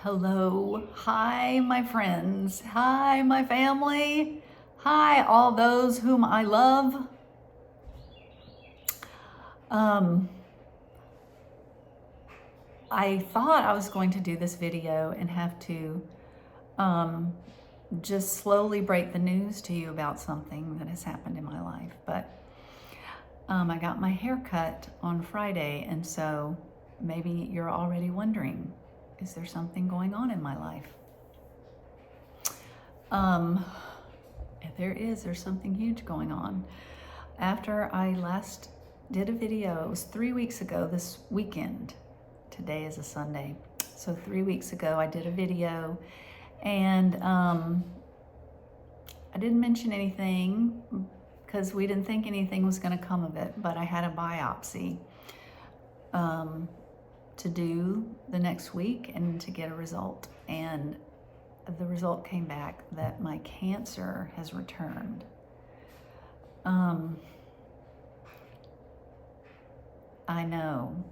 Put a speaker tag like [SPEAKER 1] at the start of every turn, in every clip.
[SPEAKER 1] Hello. Hi, my friends. Hi, my family. Hi, all those whom I love. I thought I was going to do this video and have to just slowly break the news to you about something that has happened in my life. But I got my hair cut on Friday, and so maybe you're already wondering, is there something going on in my life? There's something huge going on. After I last did a video, it was 3 weeks ago this weekend. Today is a Sunday. So 3 weeks ago I did a video, and I didn't mention anything because we didn't think anything was going to come of it, but I had a biopsy to do the next week and to get a result, and the result came back that my cancer has returned. I know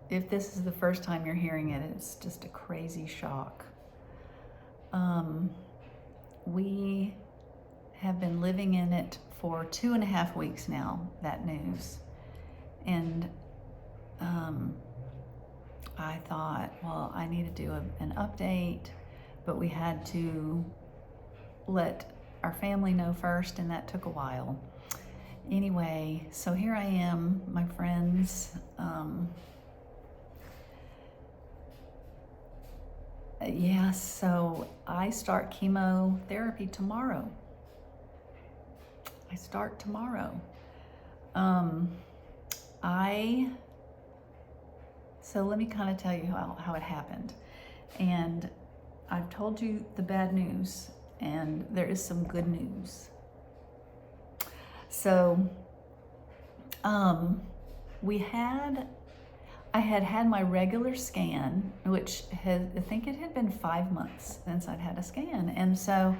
[SPEAKER 1] if this is the first time you're hearing it, it's just a crazy shock. We have been living in it for 2.5 weeks now, that news. And I thought, well, I need to do an update, but we had to let our family know first, and that took a while. Anyway, so here I am, my friends. So I start chemotherapy tomorrow. So let me kind of tell you how it happened. And I've told you the bad news, and there is some good news. So I had my regular scan, which I think it had been 5 months since I'd had a scan. And so,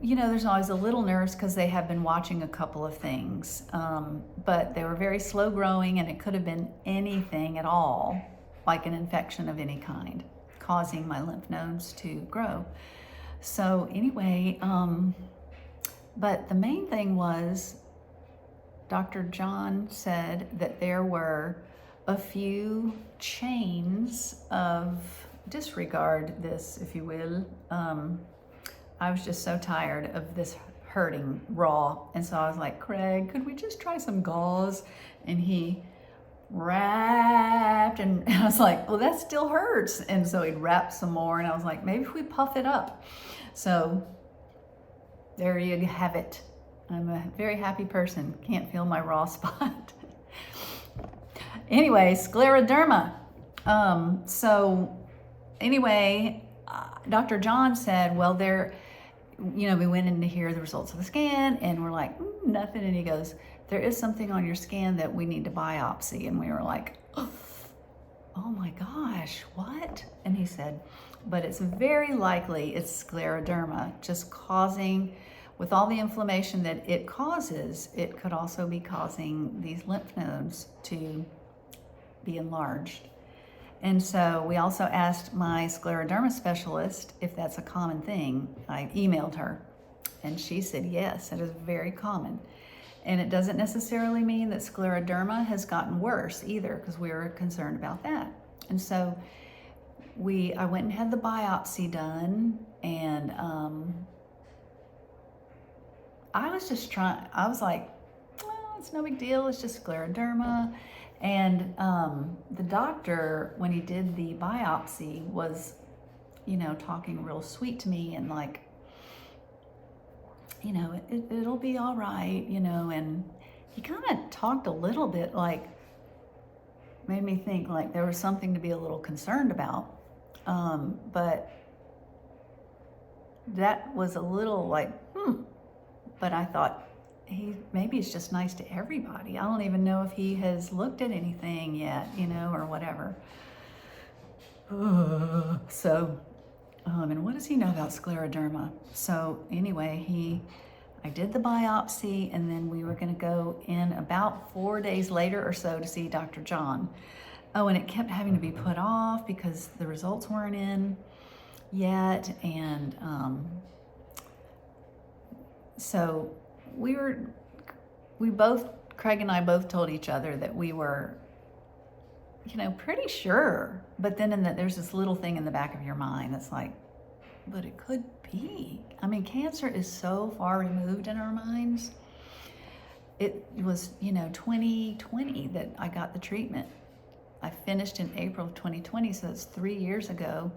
[SPEAKER 1] there's always a little nerves because they have been watching a couple of things, but they were very slow growing, and it could have been anything at all, like an infection of any kind, causing my lymph nodes to grow. So anyway, but the main thing was Dr. John said that there were a few chains of disregard, this, if you will. I was just so tired of this hurting raw. And so I was like, Craig, could we just try some gauze? And he wrapped, and I was like, well, that still hurts. And so he'd wrap some more, and I was like, maybe if we puff it up. So there you have it. I'm a very happy person. Can't feel my raw spot. Anyway, scleroderma. Dr. John said, well, we went in to hear the results of the scan, and we're like, nothing. And he goes, there is something on your scan that we need to biopsy. And we were like, oh my gosh, what? And he said, but it's very likely it's scleroderma, just causing, with all the inflammation that it causes, it could also be causing these lymph nodes to be enlarged. And so we also asked my scleroderma specialist if that's a common thing. I emailed her, and she said, yes, it is very common. And it doesn't necessarily mean that scleroderma has gotten worse either, because we were concerned about that. And so I went and had the biopsy done, and I was like, well, it's no big deal, it's just scleroderma. And the doctor, when he did the biopsy, was, talking real sweet to me, and like, it'll be all right, and he kind of talked a little bit, like, made me think like there was something to be a little concerned about. But that was a little like, but I thought, maybe it's just nice to everybody. I don't even know if he has looked at anything yet, or whatever. So, and what does he know about scleroderma? So anyway, I did the biopsy, and then we were going to go in about 4 days later or so to see Dr. John. Oh, and it kept having to be put off because the results weren't in yet. And so Craig and I both told each other that we were, pretty sure. But then there's this little thing in the back of your mind that's like, but it could be. I mean, cancer is so far removed in our minds. It was, 2020 that I got the treatment. I finished in April of 2020, so it's 3 years ago.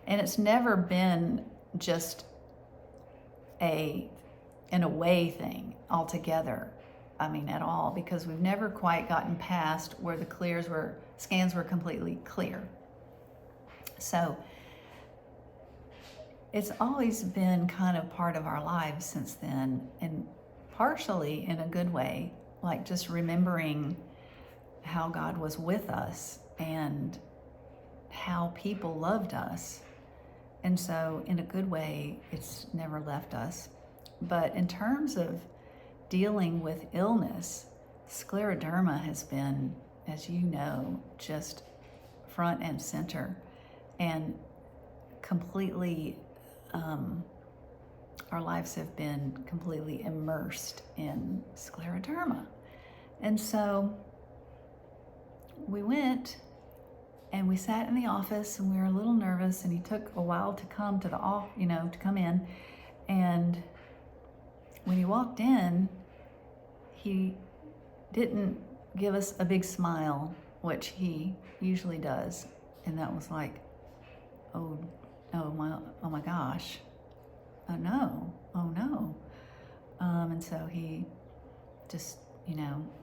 [SPEAKER 1] And it's never been just an away thing altogether. I mean, at all, because we've never quite gotten past where the scans were completely clear. So it's always been kind of part of our lives since then, and partially in a good way, like just remembering how God was with us and how people loved us. And so in a good way, it's never left us. But in terms of dealing with illness, scleroderma has been, as you know, just front and center, and completely, our lives have been completely immersed in scleroderma. And so we went and we sat in the office, and we were a little nervous, and he took a while to come to to come in. And when he walked in, he didn't give us a big smile, which he usually does. And that was like, oh my gosh, oh no. And so he just,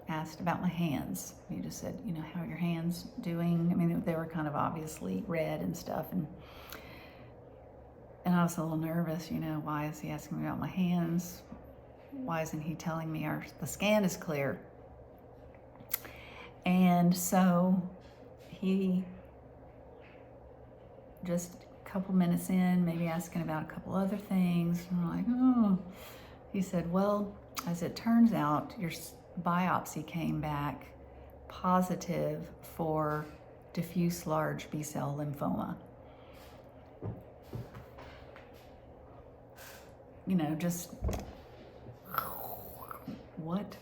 [SPEAKER 1] asked about my hands. He just said, how are your hands doing? I mean, they were kind of obviously red and stuff. And I was a little nervous, why is he asking me about my hands? Why isn't he telling me the scan is clear? And so he just a couple minutes in, maybe asking about a couple other things. And I'm like, oh. He said, well, as it turns out, your biopsy came back positive for diffuse large B-cell lymphoma. Just what?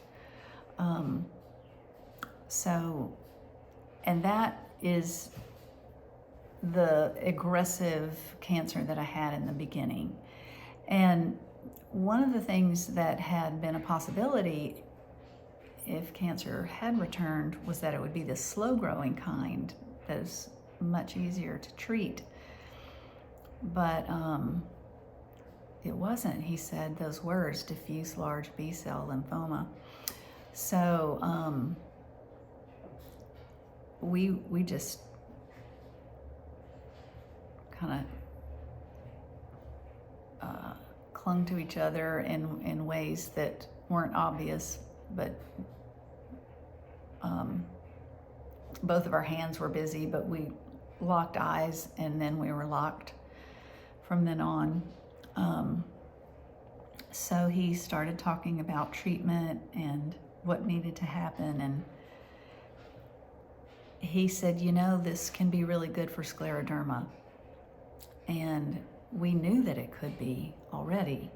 [SPEAKER 1] And that is the aggressive cancer that I had in the beginning. And one of the things that had been a possibility if cancer had returned was that it would be this slow-growing kind that is much easier to treat. But it wasn't. He said those words, diffuse large B-cell lymphoma. So we just kind of clung to each other in ways that weren't obvious, but both of our hands were busy, but we locked eyes, and then we were locked from then on. So he started talking about treatment and what needed to happen, and he said, this can be really good for scleroderma. And we knew that it could be already.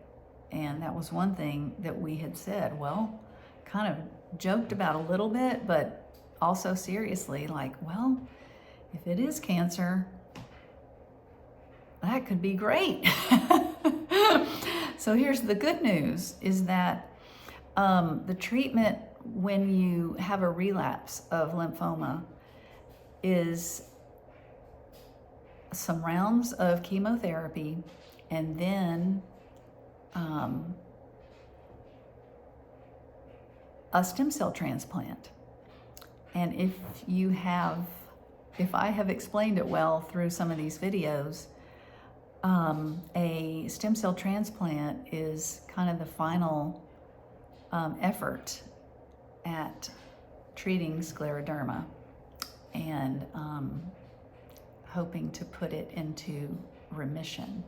[SPEAKER 1] And that was one thing that we had said, well, kind of joked about a little bit, but also seriously, like, well, if it is cancer, that could be great. So here's the good news, is that the treatment when you have a relapse of lymphoma is some rounds of chemotherapy, and then a stem cell transplant. And if I have explained it well through some of these videos, a stem cell transplant is kind of the final effort at treating scleroderma and hoping to put it into remission.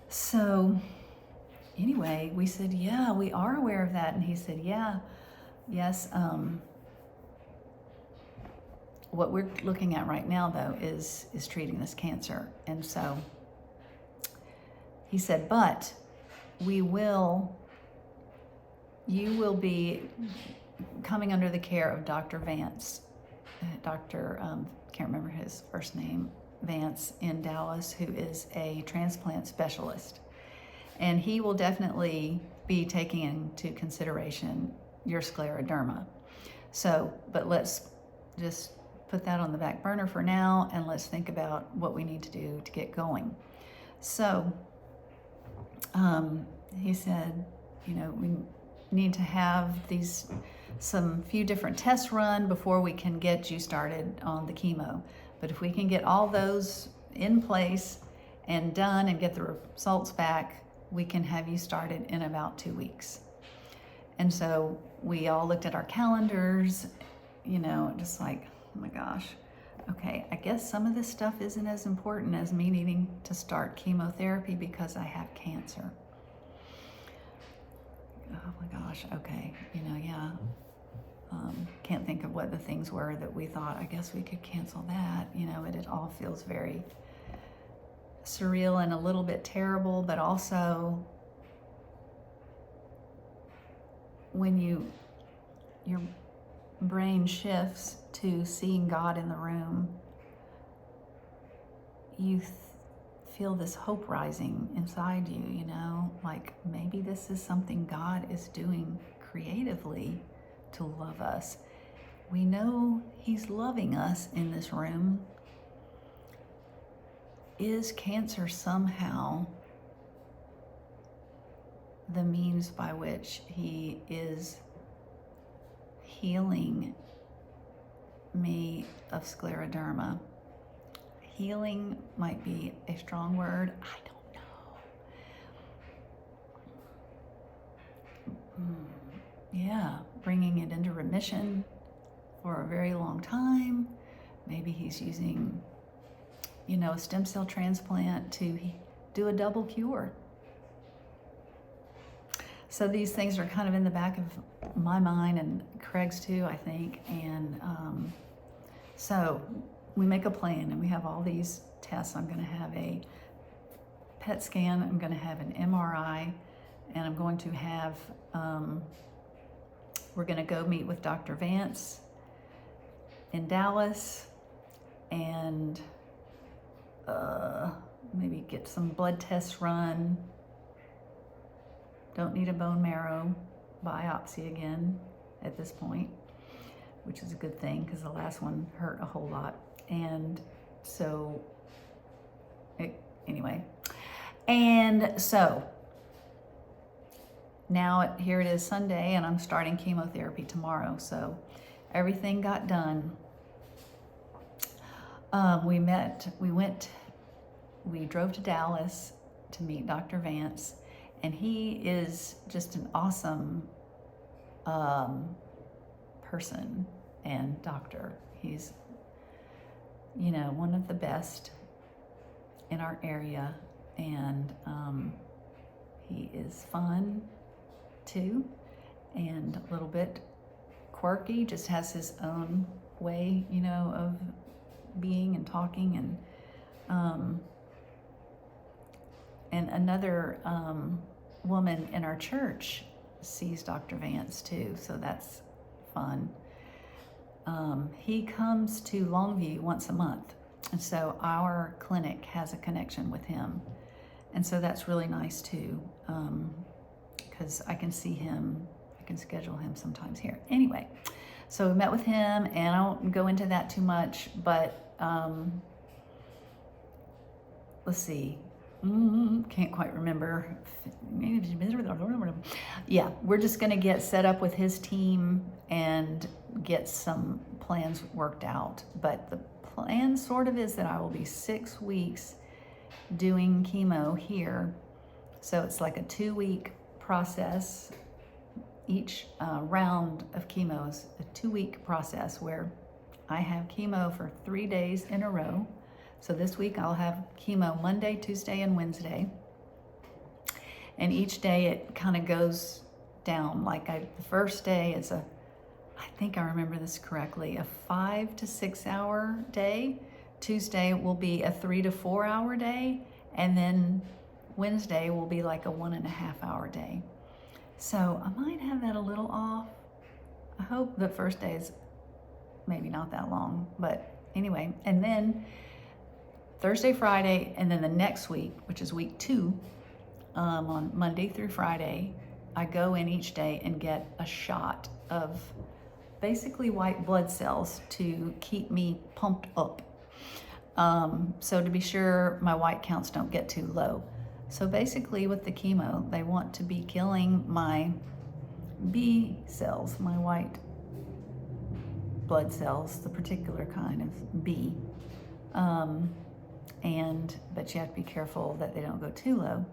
[SPEAKER 1] So anyway, we said, yeah, we are aware of that. And he said, yes, what we're looking at right now, though, is treating this cancer. And so he said, but you will be coming under the care of Dr. Vance, can't remember his first name, Vance in Dallas, who is a transplant specialist. And he will definitely be taking into consideration your scleroderma. So, but let's just put that on the back burner for now, and let's think about what we need to do to get going. So he said, we need to have some few different tests run before we can get you started on the chemo. But if we can get all those in place and done and get the results back, we can have you started in about 2 weeks. And so we all looked at our calendars, just like, oh my gosh, okay, I guess some of this stuff isn't as important as me needing to start chemotherapy because I have cancer. Oh my gosh, okay, yeah. Can't think of what the things were that we thought, I guess we could cancel that. It all feels very surreal and a little bit terrible, but also when your brain shifts to seeing God in the room, you feel this hope rising inside you, like maybe this is something God is doing creatively to love us. We know He's loving us in this room. Is cancer somehow the means by which He is healing me of scleroderma? Healing might be a strong word. I don't know. Yeah, bringing it into remission for a very long time. Maybe He's using, a stem cell transplant to do a double cure. So these things are kind of in the back of my mind and Craig's too, I think. And so we make a plan and we have all these tests. I'm going to have a PET scan. I'm going to have an MRI, and I'm going to have, we're going to go meet with Dr. Vance in Dallas and maybe get some blood tests run. Don't need a bone marrow biopsy again at this point, which is a good thing because the last one hurt a whole lot. And so, anyway. And so, now here it is Sunday and I'm starting chemotherapy tomorrow. So, everything got done. We drove to Dallas to meet Dr. Vance, and he is just an awesome person and doctor. He's, one of the best in our area, and he is fun too, and a little bit quirky, just has his own way, of being and talking, and another woman in our church sees Dr. Vance too, so that's fun. He comes to Longview once a month, and so our clinic has a connection with him, and so that's really nice too, because I can see him, I can schedule him sometimes here. Anyway, so we met with him, and I won't go into that too much, but let's see. Can't quite remember. Yeah, we're just going to get set up with his team and get some plans worked out. But the plan sort of is that I will be 6 weeks doing chemo here. So it's like a 2-week process. Each round of chemo is a 2-week process where I have chemo for 3 days in a row. So this week I'll have chemo Monday, Tuesday, and Wednesday. And each day it kind of goes down. Like the first day is a I think I remember this correctly, a 5 to 6 hour day. Tuesday will be a 3 to 4 hour day. And then Wednesday will be like a 1.5 hour day. So I might have that a little off. I hope the first day is maybe not that long, but anyway. And then Thursday, Friday, and then the next week, which is week 2, on Monday through Friday, I go in each day and get a shot of basically white blood cells to keep me pumped up. So to be sure my white counts don't get too low. So basically with the chemo, they want to be killing my B cells, my white blood cells, the particular kind of B. But you have to be careful that they don't go too low.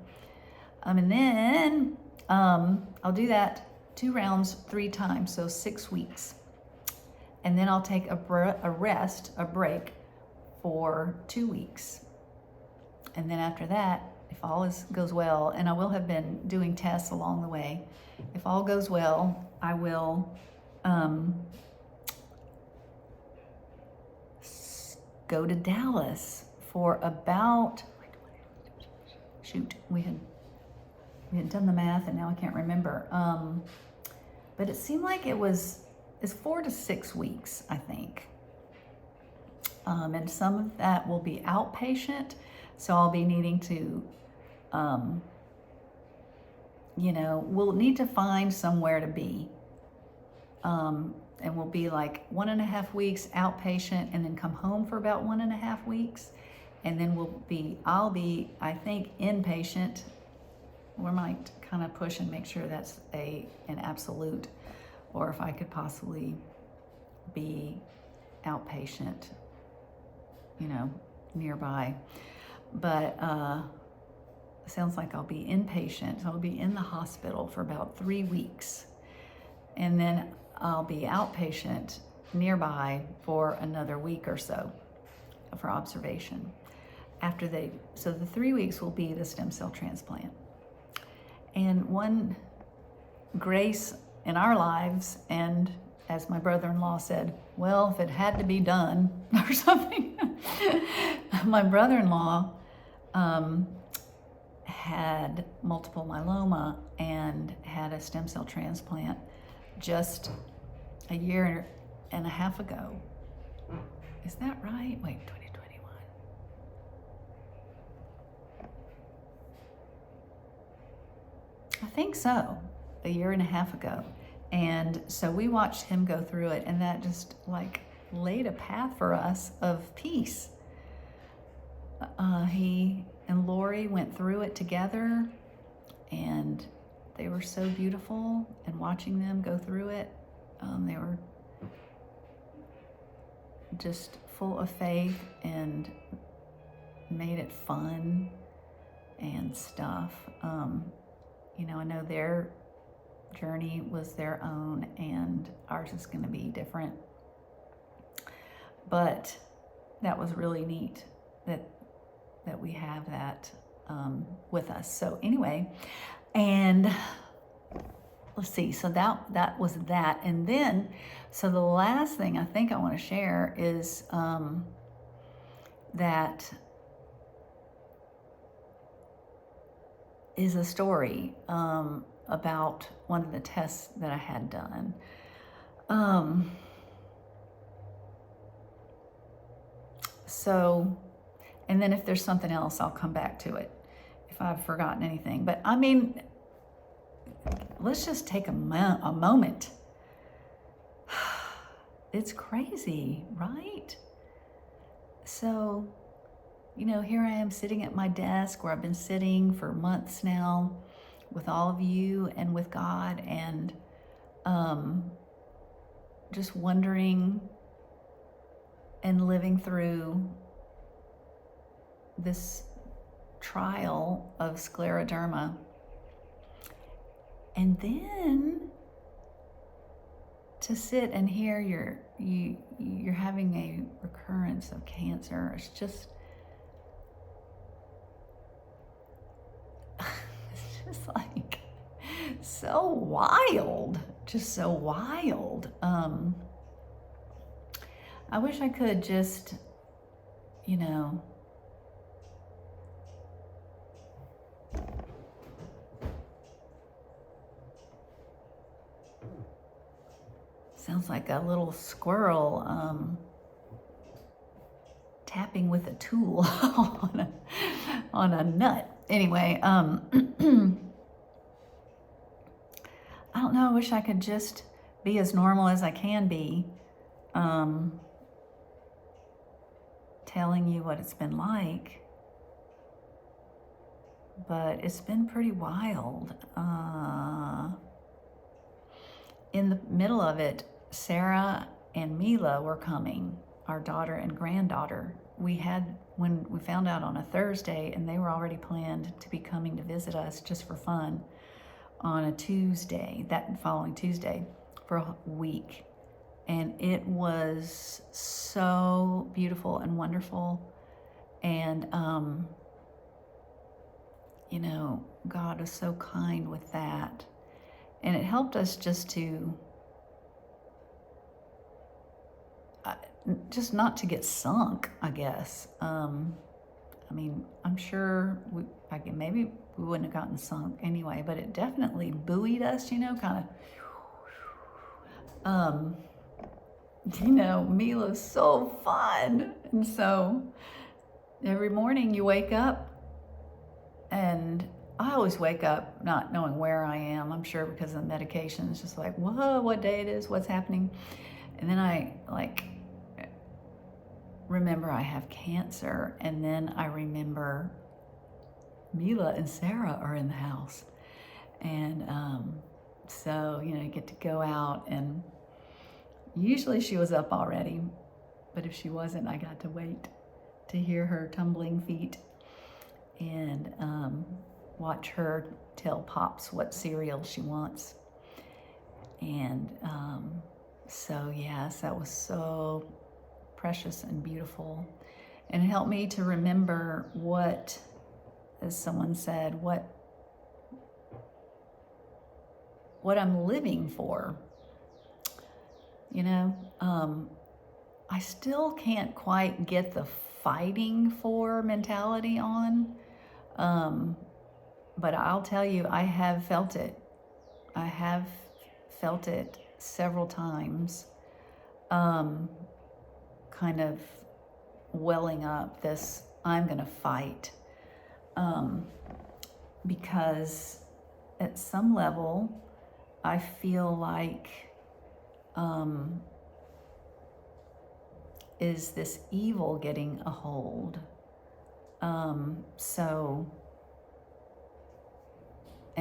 [SPEAKER 1] And then I'll do that 2 rounds 3 times, so 6 weeks. And then I'll take a break for 2 weeks. And then after that, if all goes well, and I will have been doing tests along the way, if all goes well, I will go to Dallas for about, we had done the math and now I can't remember. But it seemed like it's 4 to 6 weeks, I think. And some of that will be outpatient. So I'll be needing to, we'll need to find somewhere to be. And we'll be like 1.5 weeks outpatient and then come home for about 1.5 weeks. And then I'll be, I think, inpatient. We might kind of push and make sure that's an absolute, or if I could possibly be outpatient, nearby. But sounds like I'll be inpatient. So I'll be in the hospital for about 3 weeks. And then I'll be outpatient nearby for another week or so for observation. So the 3 weeks will be the stem cell transplant. And one grace in our lives, and as my brother-in-law said, well, if it had to be done or something, my brother-in-law had multiple myeloma and had a stem cell transplant just a 1.5 years ago. Is that right? Wait, 2021. I think so, 1.5 years ago. And so we watched him go through it, and that just laid a path for us of peace. He and Lori went through it together, and they were so beautiful, and watching them go through it, they were just full of faith and made it fun and stuff. I know their journey was their own, and ours is going to be different. But that was really neat that we have that with us. So anyway, and let's see. So that was that, and then so the last thing I think I want to share is that is a story about one of the tests that I had done. So, and then if there's something else, I'll come back to it if I've forgotten anything. But I mean, let's just take a moment. It's crazy, right? So, here I am sitting at my desk where I've been sitting for months now with all of you and with God, and just wondering and living through this trial of scleroderma. And then to sit and hear you're having a recurrence of cancer, it's just like, So wild, just so wild. I wish I could just, you know, sounds like a little squirrel tapping with a tool on a nut. Anyway, I don't know, I wish I could just be as normal as I can be, telling you what it's been like, but it's been pretty wild. In the middle of it, Sarah and Mila were coming, our daughter and granddaughter. When we found out on a Thursday, and they were already planned to be coming to visit us just for fun on a Tuesday, that following Tuesday, for a week. And it was so beautiful and wonderful. And, you know, God was so kind with that. And it helped us just to, just not to get sunk, I guess. I mean, I'm sure maybe we wouldn't have gotten sunk anyway, but it definitely buoyed us, you know, kind of, you know, Mila's so fun. And so every morning you wake up, and I always wake up not knowing where I am. I'm sure because of the medication. It's just like, whoa, what day it is, what's happening. And then I remember I have cancer, and then I remember Mila and Sarah are in the house. And so, you know, you get to go out, and usually she was up already, but if she wasn't, I got to wait to hear her tumbling feet and watch her tell Pops what cereal she wants. And so yes, that was so precious and beautiful, and it helped me to remember what, as someone said, what I'm living for. You know, I still can't quite get the fighting for mentality on, but I'll tell you, I have felt it. I have felt it several times, kind of welling up this, I'm gonna fight, because at some level, I feel like, is this evil getting a hold? And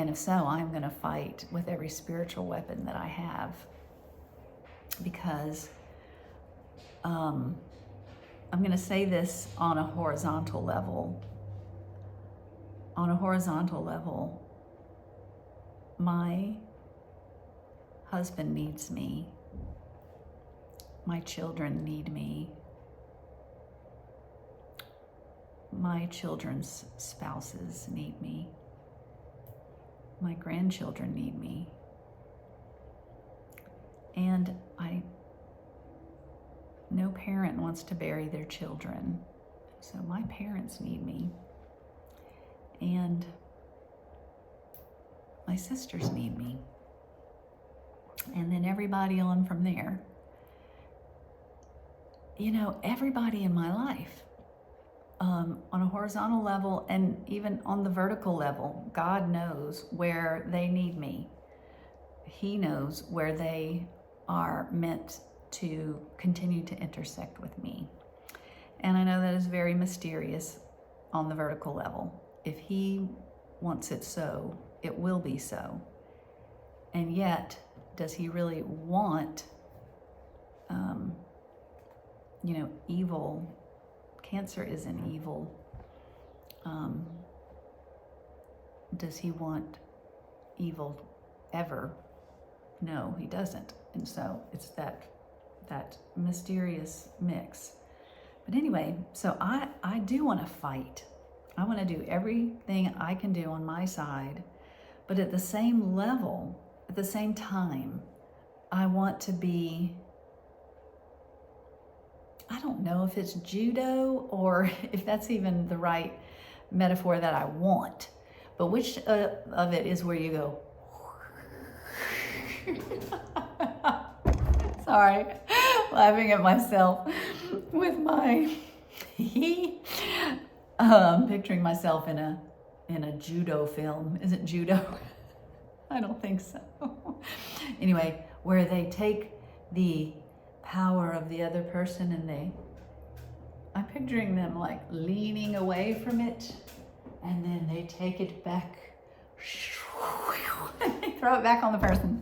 [SPEAKER 1] if so, I'm gonna fight with every spiritual weapon that I have, because I'm gonna say this on a horizontal level. On a horizontal level, my husband needs me. My children need me. My children's spouses need me. My grandchildren need me. And no parent wants to bury their children. So my parents need me. And my sisters need me. And then everybody on from there. You know, everybody in my life, on a horizontal level and even on the vertical level, God knows where they need me. He knows where they are meant to continue to intersect with me. And I know that is very mysterious on the vertical level. If He wants it so, it will be so. And yet, does He really want, you know, evil? Cancer is an evil. Does He want evil ever? No, He doesn't. And so it's that mysterious mix. But anyway, so I do want to fight. I want to do everything I can do on my side, But at the same level, at the same time, I want to be, I don't know if it's judo or if that's even the right metaphor that I want, but which of it is where you go, sorry, laughing at myself with my, picturing myself in a judo film. Is it judo? I don't think so. Anyway, where they take the power of the other person and I'm picturing them like leaning away from it, and then they take it back and they throw it back on the person.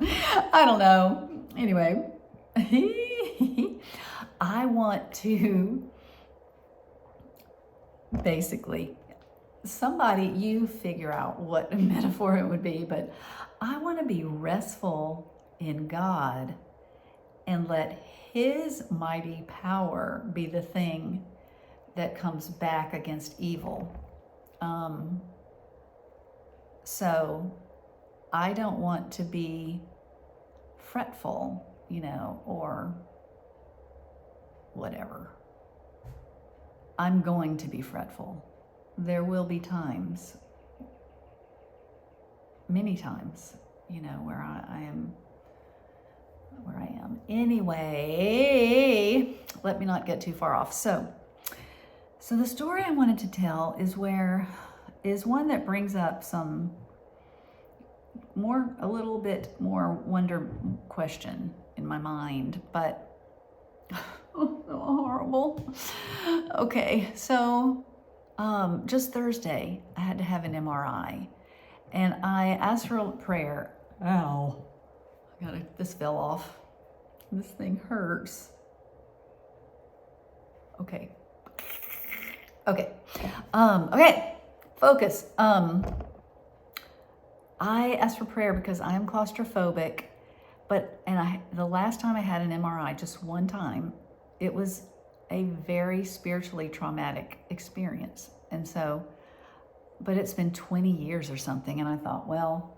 [SPEAKER 1] I don't know. Anyway, I want to basically, somebody, you figure out what metaphor it would be, but I want to be restful in God and let His mighty power be the thing that comes back against evil. So I don't want to be fretful, or whatever. I'm going to be fretful. There will be times, many times, where I am. Anyway, let me not get too far off. So the story I wanted to tell is one that brings up a little bit more wonder question in my mind, but so horrible. Okay, so just Thursday, I had to have an MRI, and I asked for a prayer. Ow. This fell off. This thing hurts. Okay. Okay. Focus. I asked for prayer because I am claustrophobic, the last time I had an MRI, just one time, it was a very spiritually traumatic experience. And so, but it's been 20 years or something, and I thought, well,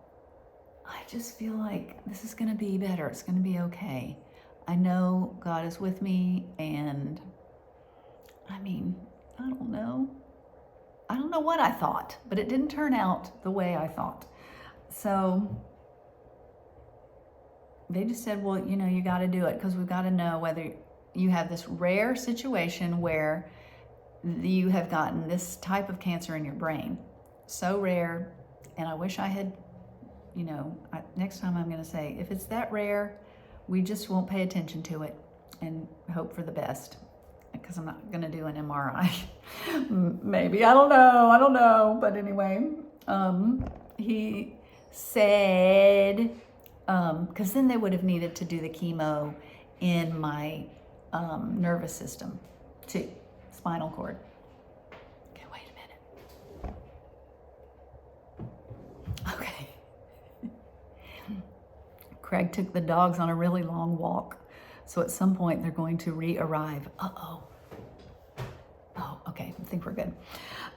[SPEAKER 1] I just feel like this is going to be better. It's going to be okay. I know God is with me, and I don't know. I don't know what I thought, but it didn't turn out the way I thought. So they just said, well, you got to do it because we've got to know whether you have this rare situation where you have gotten this type of cancer in your brain. So rare, and I wish I had, next time I'm going to say, if it's that rare, we just won't pay attention to it and hope for the best, because I'm not going to do an MRI. Maybe, I don't know. But anyway, he said, because then they would have needed to do the chemo in my nervous system too, spinal cord. Okay, wait a minute. Okay. Craig took the dogs on a really long walk, so at some point they're going to re-arrive. Oh, okay, I think we're good.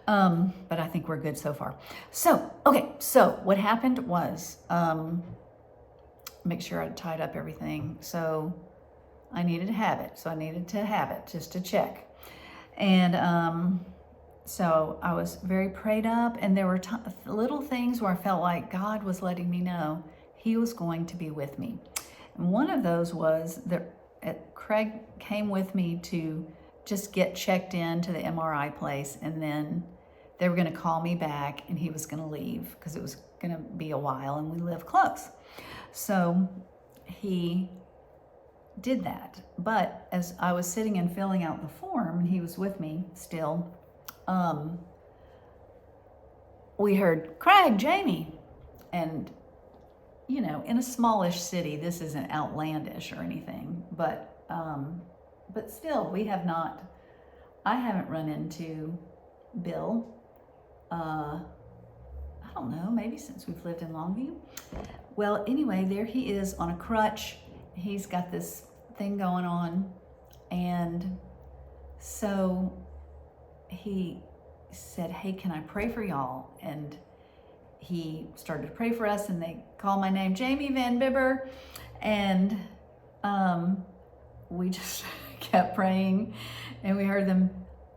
[SPEAKER 1] But I think we're good so far. So what happened was, make sure I tied up everything. So I needed to have it. Just to check. And so I was very prayed up, and there were little things where I felt like God was letting me know He was going to be with me. And one of those was that Craig came with me to just get checked into the MRI place, and then they were going to call me back, and he was going to leave because it was going to be a while, and we live close. So he did that. But as I was sitting and filling out the form, and he was with me still, we heard, Craig, Jamie. And, in a smallish city, this isn't outlandish or anything, but still, I haven't run into Bill, I don't know, maybe since we've lived in Longview. Well, anyway, there he is on a crutch. He's got this thing going on. And so he said, hey, can I pray for y'all? And he started to pray for us, and they called my name, Jamie Van Bibber, and we just kept praying, and we heard them,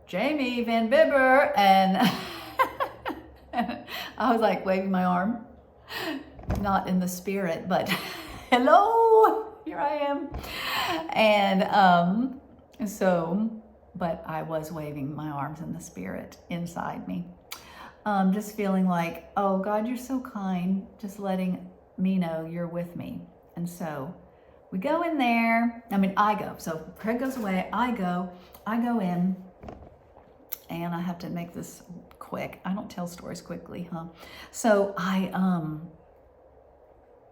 [SPEAKER 1] Jamie Van Bibber, and I was like waving my arm, not in the spirit, but hello, here I am. And but I was waving my arms in the spirit inside me. Just feeling like, oh God, you're so kind, just letting me know you're with me. And so we go in there, I go. So Craig goes away, I go in, and I have to make this quick. I don't tell stories quickly, huh? So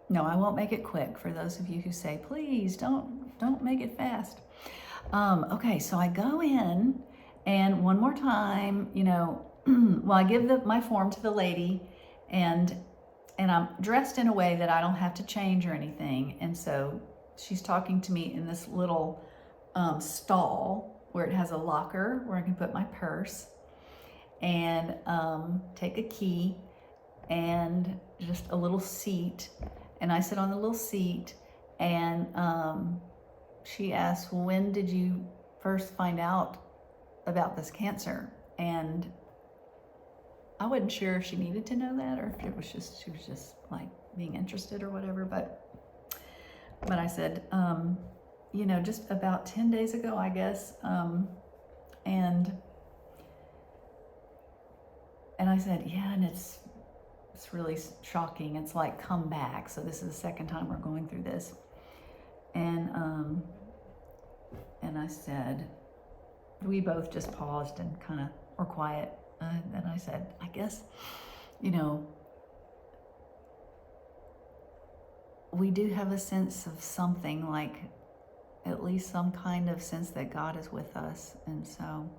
[SPEAKER 1] no, I won't make it quick for those of you who say, please don't make it fast. Okay, so I go in, and one more time, well, I give my form to the lady, and I'm dressed in a way that I don't have to change or anything. And so she's talking to me in this little stall where it has a locker where I can put my purse and take a key and just a little seat. And I sit on the little seat, and she asked, well, when did you first find out about this cancer? And I wasn't sure if she needed to know that, or if it was just, she was just like being interested or whatever. But I said, just about 10 days ago, I guess. And I said, yeah, and it's really shocking. It's like come back. So this is the second time we're going through this. And I said, we both just paused and kind of were quiet. And I said, I guess, we do have a sense of something, like at least some kind of sense that God is with us. And so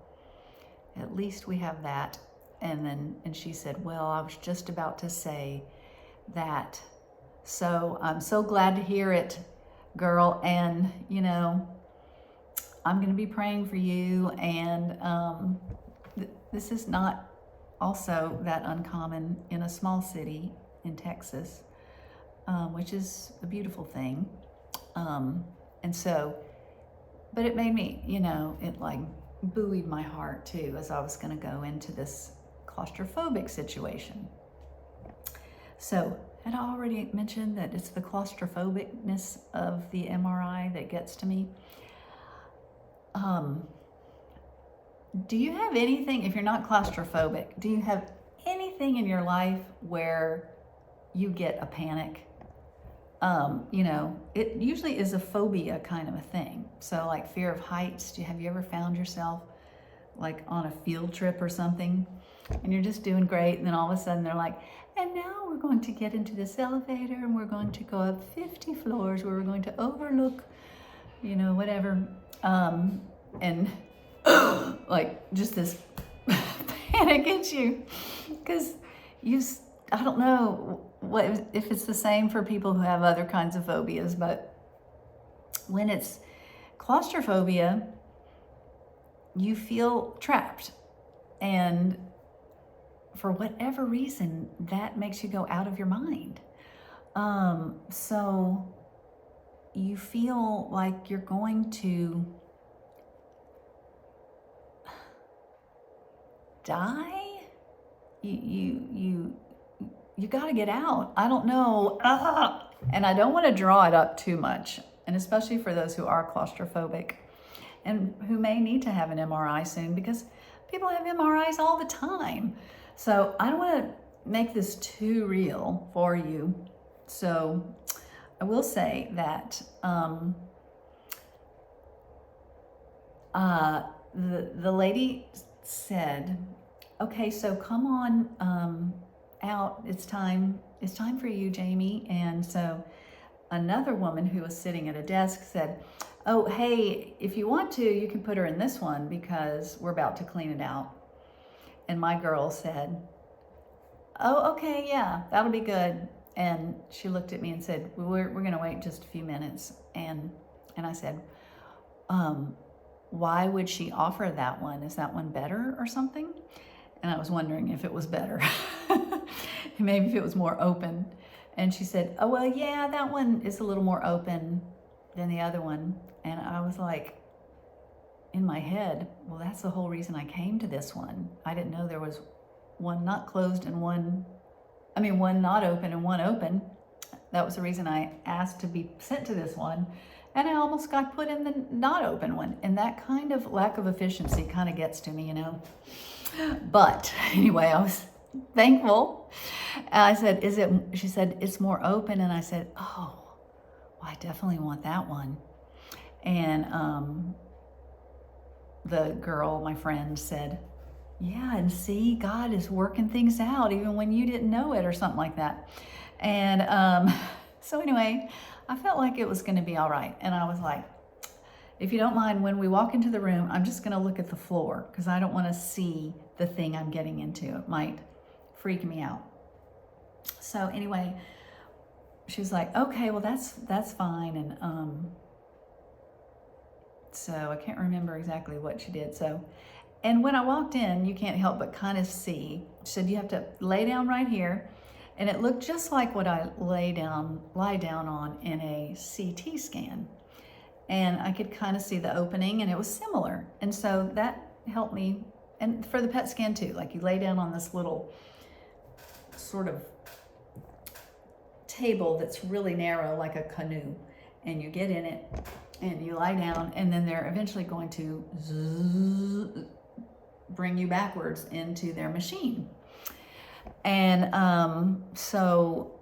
[SPEAKER 1] at least we have that. And she said, well, I was just about to say that. So I'm so glad to hear it, girl. And, I'm going to be praying for you. And this is not also that uncommon in a small city in Texas, which is a beautiful thing. And so, but it made me, it like buoyed my heart too, as I was going to go into this claustrophobic situation. So, had I already mentioned that it's the claustrophobicness of the MRI that gets to me? Do you have anything, if you're not claustrophobic, do you have anything in your life where you get a panic? It usually is a phobia kind of a thing. So like fear of heights. Have you ever found yourself like on a field trip or something, and you're just doing great, and then all of a sudden they're like, and now we're going to get into this elevator, and we're going to go up 50 floors where we're going to overlook, whatever. And like just this panic hits you, because I don't know if it's the same for people who have other kinds of phobias, but when it's claustrophobia, you feel trapped, and for whatever reason, that makes you go out of your mind. So you feel like you're going to die. You got to get out. I don't know. And I don't want to draw it up too much, and especially for those who are claustrophobic and who may need to have an MRI soon, because people have MRIs all the time. So I don't want to make this too real for you. So I will say that the lady said, okay, so come on out. It's time for you, Jamie. And so another woman who was sitting at a desk said, oh, hey, if you want to, you can put her in this one because we're about to clean it out. And my girl said, oh, okay, yeah, that'll be good. And she looked at me and said, we're going to wait just a few minutes. And I said, why would she offer that one? Is that one better or something? And I was wondering if it was better. maybe if it was more open. And she said, oh, well, yeah, that one is a little more open than the other one. And I was like, in my head, well, that's the whole reason I came to this one. I didn't know there was one not closed and one not open and one open. That was the reason I asked to be sent to this one. And I almost got put in the not open one. And that kind of lack of efficiency kind of gets to me, you know. But anyway, I was thankful. I said, she said, it's more open. And I said, oh, well, I definitely want that one. And the girl, my friend, said, yeah, and see, God is working things out even when you didn't know it, or something like that. And so anyway, I felt like it was going to be all right. And I was like, if you don't mind, when we walk into the room, I'm just going to look at the floor because I don't want to see the thing I'm getting into. It might freak me out. So anyway, she was like, okay, well, that's fine. And so I can't remember exactly what she did. So, and when I walked in, you can't help but kind of see, she said, you have to lay down right here. And it looked just like what I lie down on in a CT scan. And I could kind of see the opening, and it was similar. And so that helped me. And for the PET scan too, like you lay down on this little sort of table that's really narrow, like a canoe, and you get in it and you lie down, and then they're eventually going to bring you backwards into their machine. And so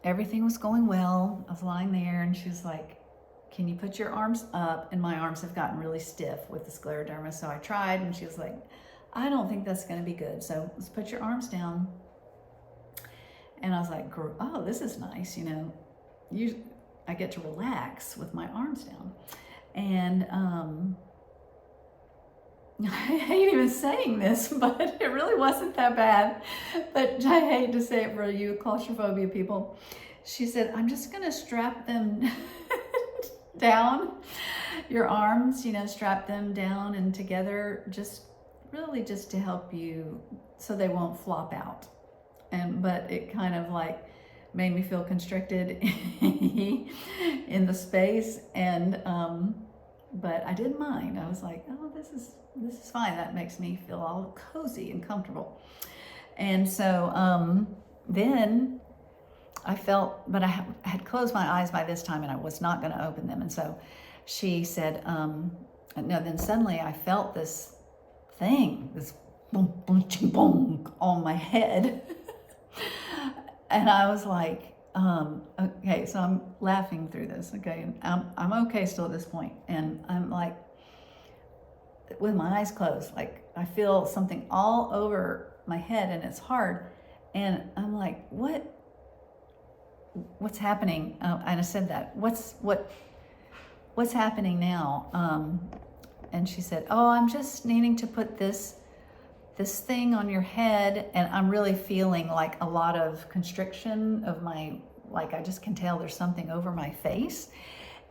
[SPEAKER 1] everything was going well. I was lying there, and she was like, can you put your arms up? And my arms have gotten really stiff with the scleroderma. So I tried, and she was like, I don't think that's going to be good. So let's put your arms down. And I was like, oh, this is nice. You know, I get to relax with my arms down. And I hate even saying this, but it really wasn't that bad. But I hate to say it for you claustrophobia people. She said, I'm just going to strap them down, your arms, you know, strap them down and together, just to help you so they won't flop out. But it kind of like made me feel constricted in the space. And but I didn't mind. I was like, oh, this is fine. That makes me feel all cozy and comfortable. And so then I felt, but I had closed my eyes by this time, and I was not going to open them. And so she said, no, then suddenly I felt this thing, this boom, boom, ching, boom on my head. And I was like, okay, so I'm laughing through this, okay? And I'm okay still at this point. And I'm like, with my eyes closed, like I feel something all over my head, and it's hard. And I'm like, what's happening? And I said that, what's happening now? And she said, oh, I'm just needing to put this thing on your head, and I'm really feeling like a lot of constriction of my, like I just can tell there's something over my face.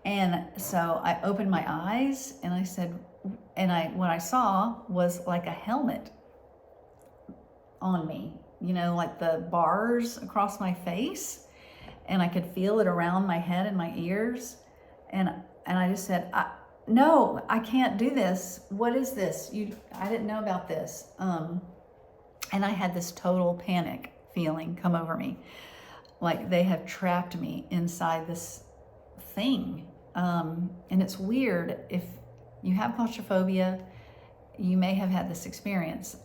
[SPEAKER 1] And so I opened my eyes, and I said, and what I saw was like a helmet on me, you know, like the bars across my face, and I could feel it around my head and my ears. And I just said, no, I can't do this. What is this? I didn't know about this. And I had this total panic feeling come over me. Like they have trapped me inside this thing. And it's weird. If you have claustrophobia, you may have had this experience.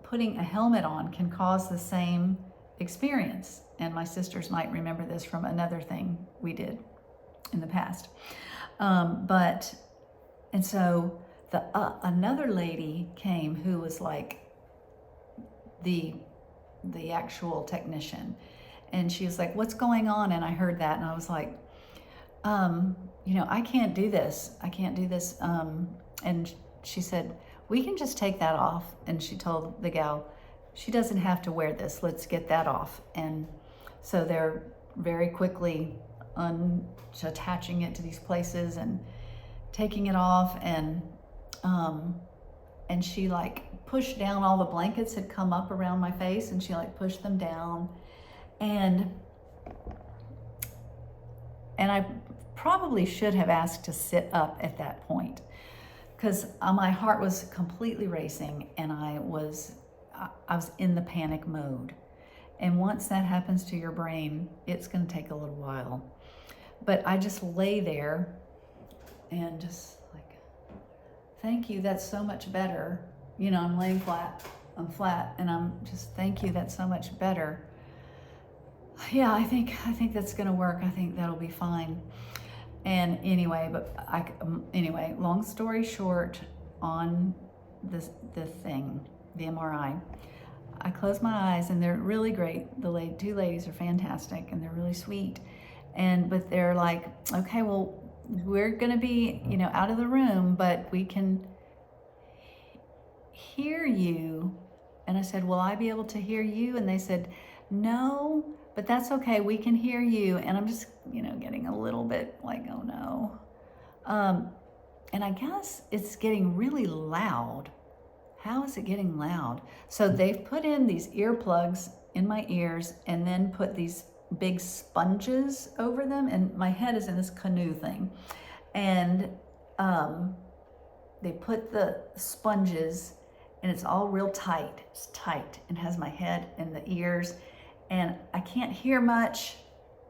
[SPEAKER 1] Putting a helmet on can cause the same experience. And my sisters might remember this from another thing we did in the past. And so another lady came who was like the actual technician, and she was like, what's going on? And I heard that, and I was like, you know, I can't do this. And she said, we can just take that off. And she told the gal, she doesn't have to wear this. Let's get that off. And so they're very quickly attaching it to these places and taking it off, and she like pushed down, all the blankets had come up around my face, and she like pushed them down. And I probably should have asked to sit up at that point, because my heart was completely racing, and I was in the panic mode. And once that happens to your brain, it's going to take a little while. But I just lay there and just like, thank you, that's so much better. You know, I'm laying flat, I'm flat, and I'm just, thank you, that's so much better. Yeah, I think that's going to work. I think that'll be fine. And anyway, anyway, long story short, on the thing, the MRI, I close my eyes, and they're really great. The two ladies are fantastic, and they're really sweet. But they're like, okay, well, we're gonna be, you know, out of the room, but we can hear you. And I said, will I be able to hear you? And they said, no, but that's okay, we can hear you. And I'm just, you know, getting a little bit like, oh no. And I guess it's getting really loud. How is it getting loud? So they've put in these earplugs in my ears, and then put these big sponges over them, and my head is in this canoe thing. And they put the sponges, and it's all real tight. It's tight, and has my head in the ears, and I can't hear much.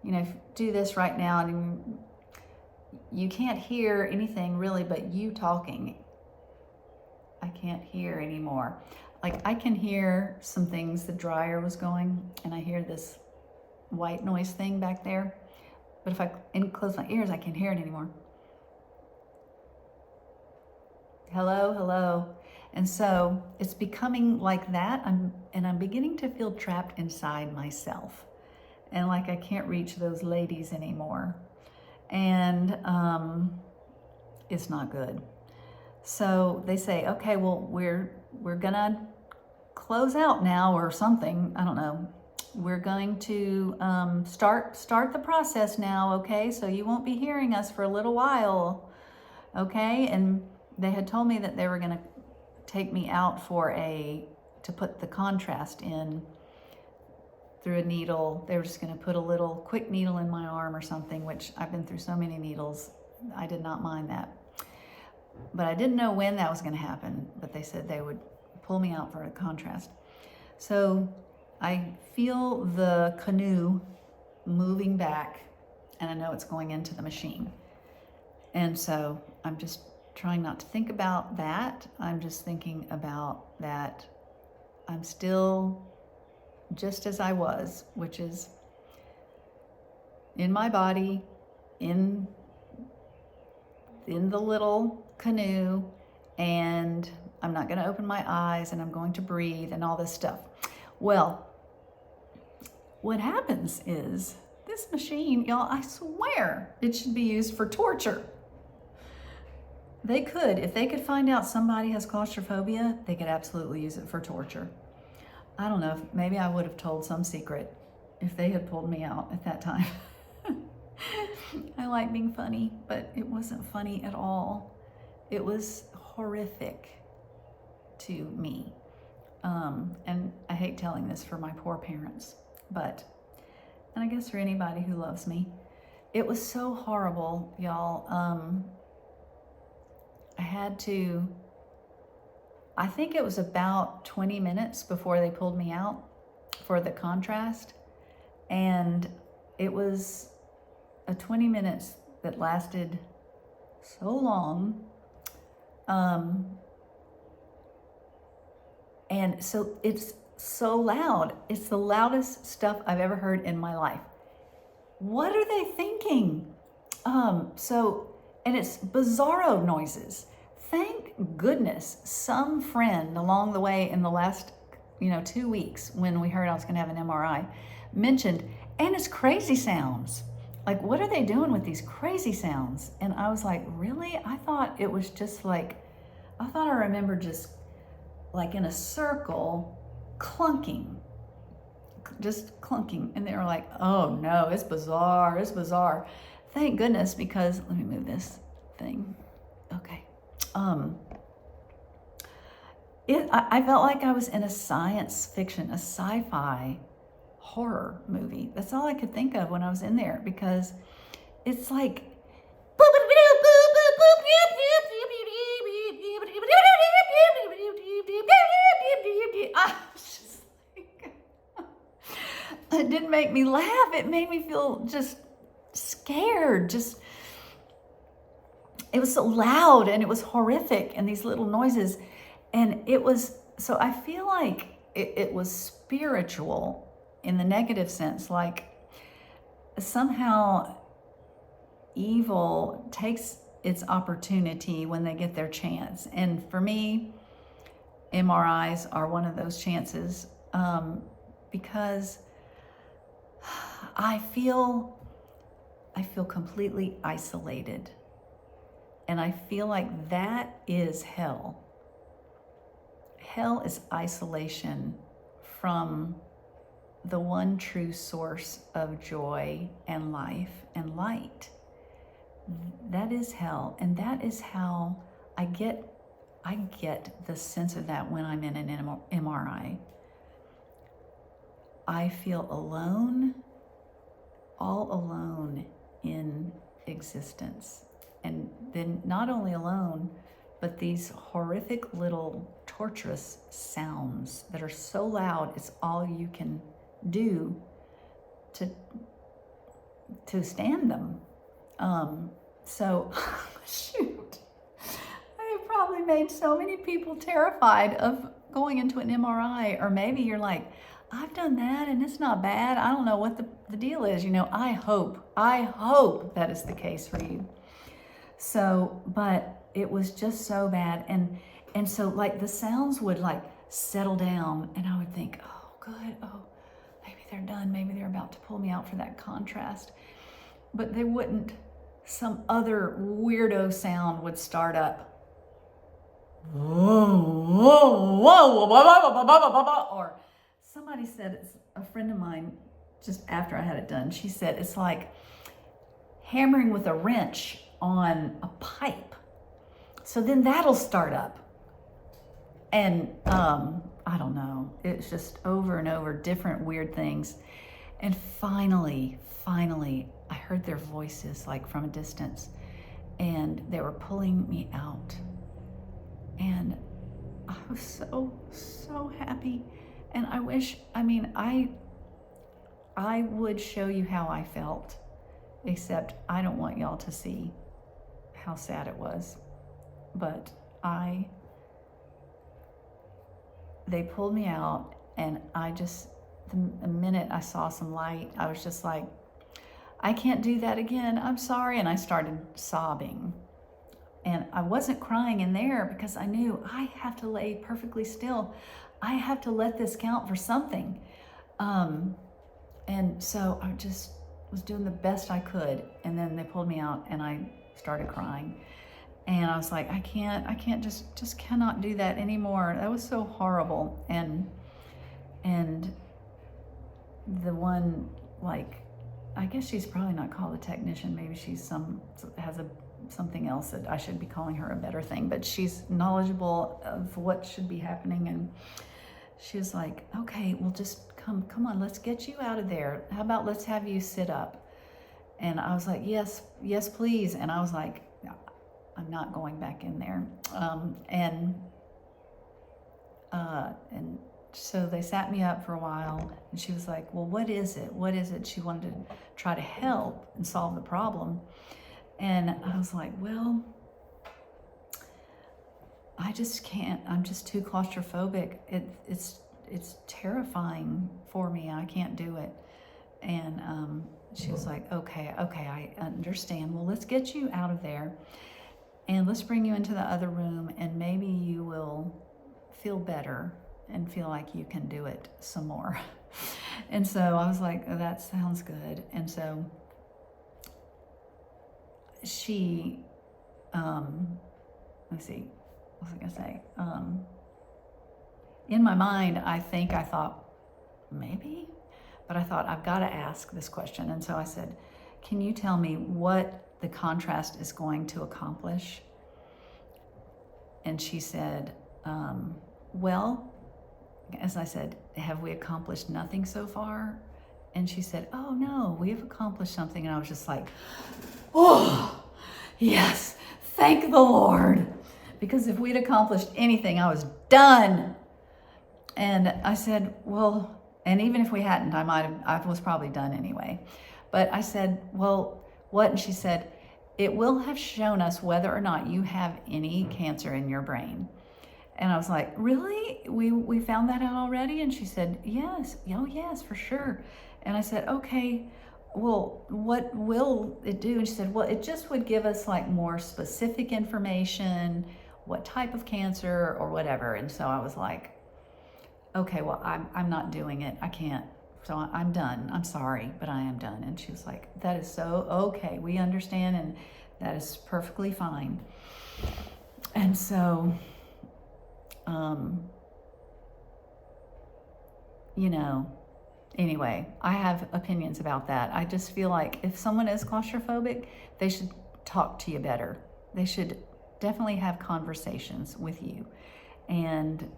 [SPEAKER 1] You know, if you do this right now, and you can't hear anything really but you talking. I can't hear anymore. Like, I can hear some things, the dryer was going, and I hear this white noise thing back there. But if I close my ears, I can't hear it anymore. Hello, hello. And so it's becoming like that. I'm beginning to feel trapped inside myself. And like I can't reach those ladies anymore. And it's not good. So they say, okay, well, we're gonna close out now or something. I don't know. We're going to start the process now, okay? So you won't be hearing us for a little while, okay? And they had told me that they were gonna take me out to put the contrast in through a needle. They were just gonna put a little quick needle in my arm or something, which I've been through so many needles, I did not mind that. But I didn't know when that was going to happen, but they said they would pull me out for a contrast. So I feel the canoe moving back, and I know it's going into the machine. And so I'm just trying not to think about that. I'm just thinking about that I'm still just as I was, which is in my body, in the little canoe, and I'm not going to open my eyes, and I'm going to breathe and all this stuff. Well, what happens is this machine, y'all, I swear it should be used for torture. If they could find out somebody has claustrophobia, they could absolutely use it for torture. I don't know, maybe I would have told some secret if they had pulled me out at that time. I like being funny, but it wasn't funny at all. It was horrific to me. And I hate telling this for my poor parents, and I guess for anybody who loves me. It was so horrible, y'all. I think it was about 20 minutes before they pulled me out for the contrast. And it was a 20 minutes that lasted so long. And so it's so loud. It's the loudest stuff I've ever heard in my life. What are they thinking? And it's bizarro noises. Thank goodness some friend along the way in the last, 2 weeks when we heard I was gonna have an MRI mentioned, and it's crazy sounds. Like, what are they doing with these crazy sounds? And I was like, really? I thought it was just like, I remember just like in a circle clunking, just clunking. And they were like, oh no, it's bizarre, it's bizarre. Thank goodness, because let me move this thing. Okay. I felt like I was in a science fiction, a sci-fi horror movie. That's all I could think of when I was in there, because it's like it didn't make me laugh. It made me feel just scared. It was so loud and it was horrific, and these little noises. And it was, so I feel like it was spiritual in the negative sense, like somehow evil takes its opportunity when they get their chance. And for me, MRIs are one of those chances, because I feel completely isolated. And I feel like that is hell. Hell is isolation from the one true source of joy and life and light. That is hell. And that is how I get the sense of that when I'm in an MRI. I feel alone, all alone in existence. And then not only alone, but these horrific little torturous sounds that are so loud, it's all you can do to stand them. So, shoot, I have probably made so many people terrified of going into an MRI. Or maybe you're like, I've done that and it's not bad. I don't know what the deal is. You know, I hope that is the case for you. So, but it was just so bad. And so like the sounds would like settle down, and I would think, oh, good. Oh, maybe they're done. Maybe they're about to pull me out for that contrast. But they wouldn't. Some other weirdo sound would start up. Or somebody said, it's a friend of mine, just after I had it done, she said it's like hammering with a wrench on a pipe. So then that'll start up. And I don't know, it's just over and over, different weird things. And finally, I heard their voices like from a distance, and they were pulling me out. And I was so happy. And I wish, I would show you how I felt, except I don't want y'all to see how sad it was. But they pulled me out, and the minute I saw some light, I was just like, I can't do that again. I'm sorry. And I started sobbing. And I wasn't crying in there because I knew I have to lay perfectly still. I have to let this count for something. And so I just was doing the best I could. And then they pulled me out and I started crying. And I was like, I can't just cannot do that anymore. That was so horrible. And the one, like, I guess she's probably not called a technician. Maybe she's something else that I should be calling her a better thing, but she's knowledgeable of what should be happening. And she was like, okay, well, just come on, let's get you out of there. How about let's have you sit up? And I was like, yes, please. And I was like, I'm not going back in there. And so they sat me up for a while, and she was like, well, what is it? She wanted to try to help and solve the problem. And I was like, well, I just can't. I'm just too claustrophobic. It's terrifying for me. I can't do it. And she was like, okay, I understand. Well, let's get you out of there, and let's bring you into the other room, and maybe you will feel better and feel like you can do it some more. And so I was like, oh, that sounds good. And so she, let's see, what was I gonna say? In my mind, I thought, maybe, but I thought, I've got to ask this question. And so I said, can you tell me what the contrast is going to accomplish? And she said, well, as I said, have we accomplished nothing so far? And she said, oh no, we've accomplished something. And I was just like, oh, yes, thank the Lord. Because if we'd accomplished anything, I was done. And I said, well, and even if we hadn't, I was probably done anyway. But I said, well, what? And she said, it will have shown us whether or not you have any cancer in your brain. And I was like, really? We found that out already? And she said, yes. Oh, yes, for sure. And I said, okay, well, what will it do? And she said, well, it just would give us like more specific information, what type of cancer or whatever. And so I was like, okay, well, I'm not doing it. I can't. So I'm done. I'm sorry, but I am done. And she was like, that is so okay. We understand, and that is perfectly fine. And so, anyway, I have opinions about that. I just feel like if someone is claustrophobic, they should talk to you better. They should definitely have conversations with you. And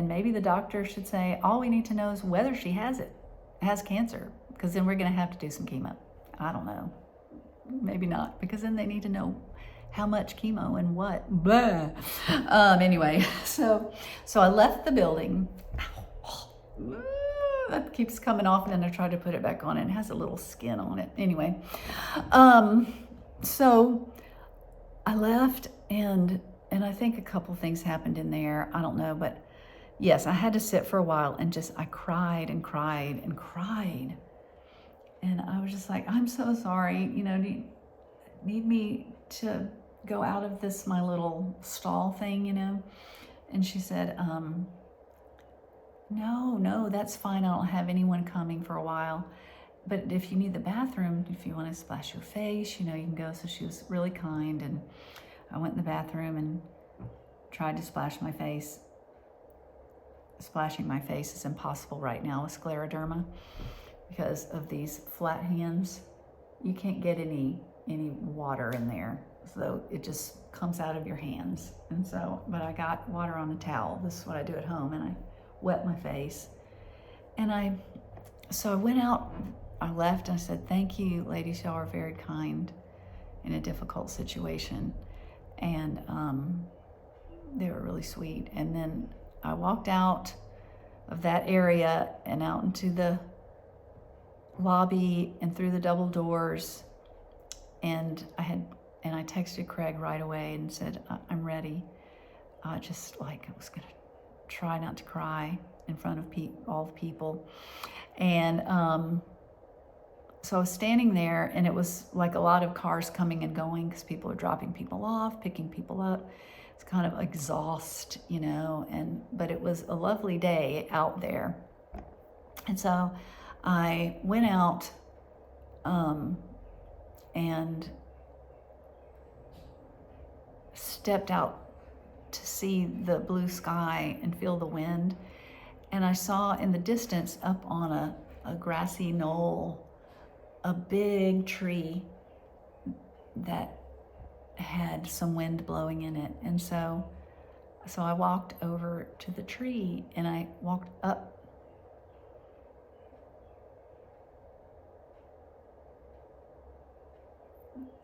[SPEAKER 1] maybe the doctor should say, all we need to know is whether she has cancer, because then we're going to have to do some chemo. I don't know. Maybe not, because then they need to know how much chemo and what. Blah. Anyway, so I left the building. That keeps coming off, and then I try to put it back on, and it has a little skin on it. Anyway, so I left, and I think a couple things happened in there. I don't know, but yes, I had to sit for a while, and I cried and cried and cried. And I was just like, I'm so sorry. Do you need me to go out of this, my little stall thing, And she said, no, that's fine. I don't have anyone coming for a while. But if you need the bathroom, if you want to splash your face, you can go. So she was really kind. And I went in the bathroom and tried to splash my face. Splashing my face is impossible right now with scleroderma because of these flat hands. You can't get any water in there, so it just comes out of your hands. And so, but I got water on a towel. This is what I do at home, and I wet my face. And so I went out, I left, and I said, thank you, ladies, y'all are very kind in a difficult situation. And they were really sweet. And then I walked out of that area and out into the lobby and through the double doors. And I texted Craig right away and said, I'm ready. I was going to try not to cry in front of all the people. And so I was standing there, and it was like a lot of cars coming and going because people are dropping people off, picking people up. It's kind of exhaust, but it was a lovely day out there. And so I went out and stepped out to see the blue sky and feel the wind. And I saw in the distance, up on a grassy knoll, a big tree that had some wind blowing in it. And so I walked over to the tree, and I walked up.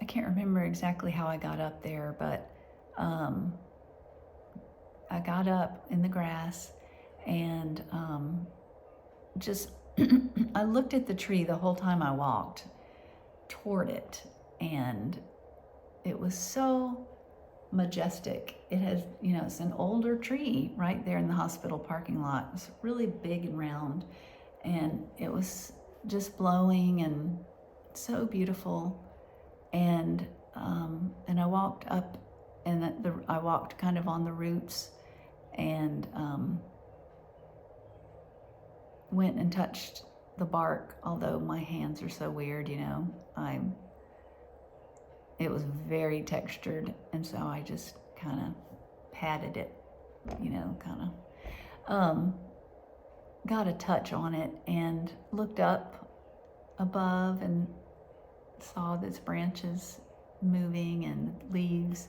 [SPEAKER 1] I can't remember exactly how I got up there, but I got up in the grass and I looked at the tree the whole time I walked toward it, and it was so majestic. It has, it's an older tree right there in the hospital parking lot. It's really big and round, and it was just blowing and so beautiful. And I walked up, and I walked kind of on the roots, and went and touched the bark, although my hands are so weird, it was very textured, and so I just kind of patted it, got a touch on it, and looked up above and saw its branches moving and leaves,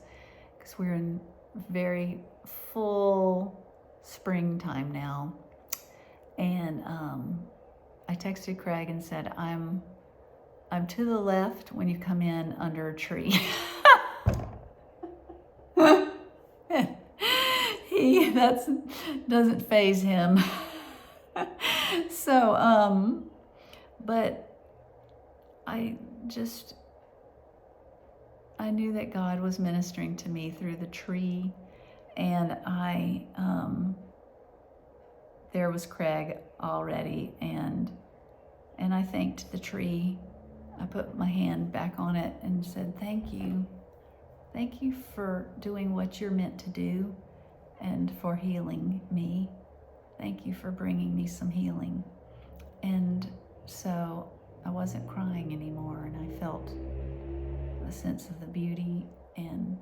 [SPEAKER 1] because we're in very full springtime now. And I texted Craig and said, I'm to the left when you come in under a tree. That doesn't faze him. So, but I knew that God was ministering to me through the tree, and there was Craig already, and I thanked the tree. I put my hand back on it and said, thank you for doing what you're meant to do and for healing me. Thank you for bringing me some healing. And so I wasn't crying anymore, and I felt a sense of the beauty and,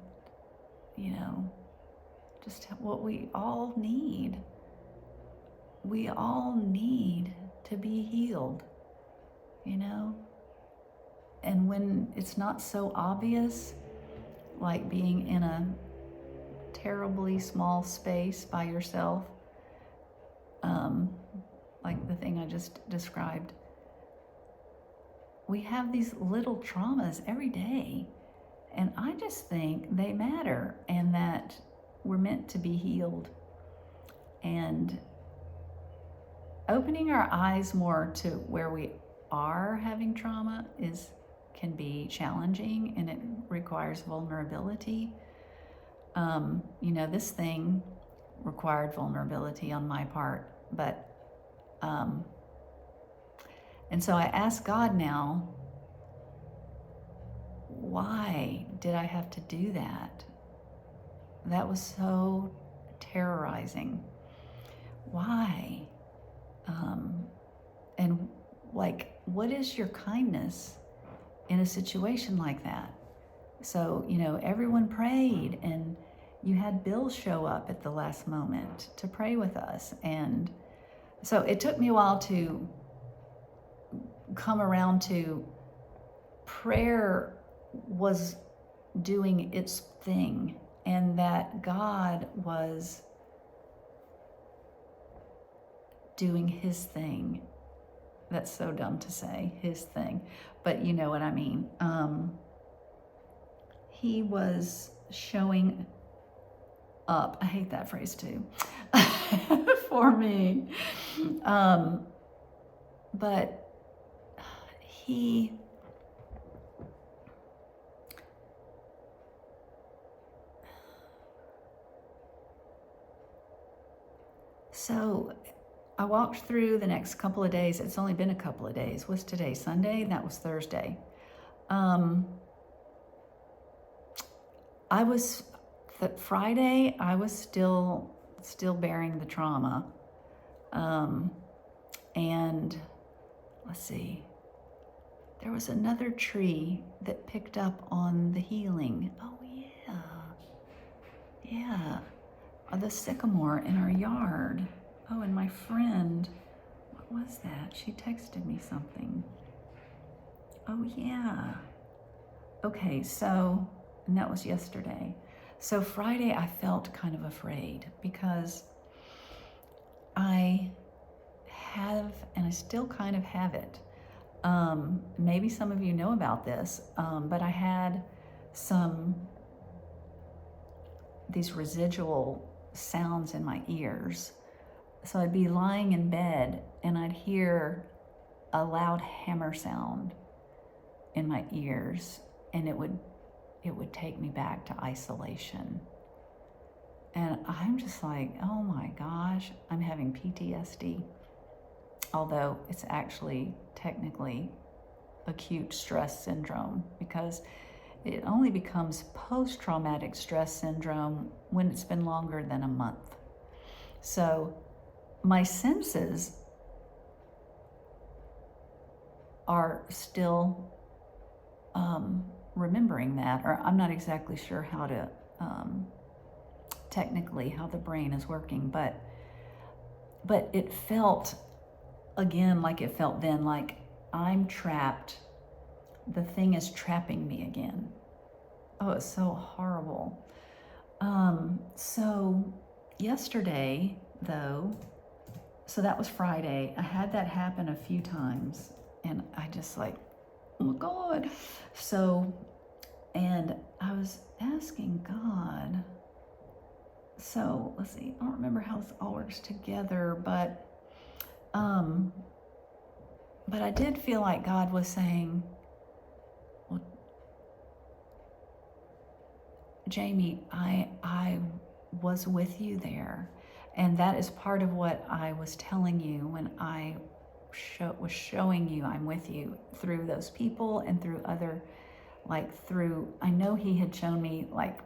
[SPEAKER 1] just what we all need. We all need to be healed, And when it's not so obvious, like being in a terribly small space by yourself, like the thing I just described, we have these little traumas every day, and I just think they matter and that we're meant to be healed. And opening our eyes more to where we are having trauma can be challenging, and it requires vulnerability. This thing required vulnerability on my part, but and so I ask God now, why did I have to do that? That was so terrorizing. Why? And what is your kindness in a situation like that? So, everyone prayed, and you had Bill show up at the last moment to pray with us. And so it took me a while to come around to prayer was doing its thing, and that God was doing his thing. That's so dumb to say, his thing, but you know what I mean. He was showing up. I hate that phrase too, for me. But so I walked through the next couple of days. It's only been a couple of days. What's today? Sunday? That was Thursday. Friday, I was still bearing the trauma. And let's see, there was another tree that picked up on the healing. Oh yeah. The sycamore in our yard. Oh, and my friend, what was that? She texted me something. Oh yeah. Okay, so, and that was yesterday. So Friday I felt kind of afraid because I have, and I still kind of have it. Maybe some of you know about this, but I had these residual sounds in my ears. So I'd be lying in bed and I'd hear a loud hammer sound in my ears, and it would take me back to isolation. And I'm just like, oh my gosh, I'm having PTSD. Although it's actually technically acute stress syndrome, because it only becomes post-traumatic stress syndrome when it's been longer than a month. So my senses are still remembering that, or I'm not exactly sure how to, technically how the brain is working, but it felt, again, like it felt then, like I'm trapped. The thing is trapping me again. Oh, it's so horrible. So yesterday, though, so that was Friday. I had that happen a few times, and I just like, oh my God. So, and I was asking God, so let's see, I don't remember how this all works together, but I did feel like God was saying, well, Jamie, I was with you there. And that is part of what I was telling you when I was showing you I'm with you through those people and through other, I know he had shown me, like,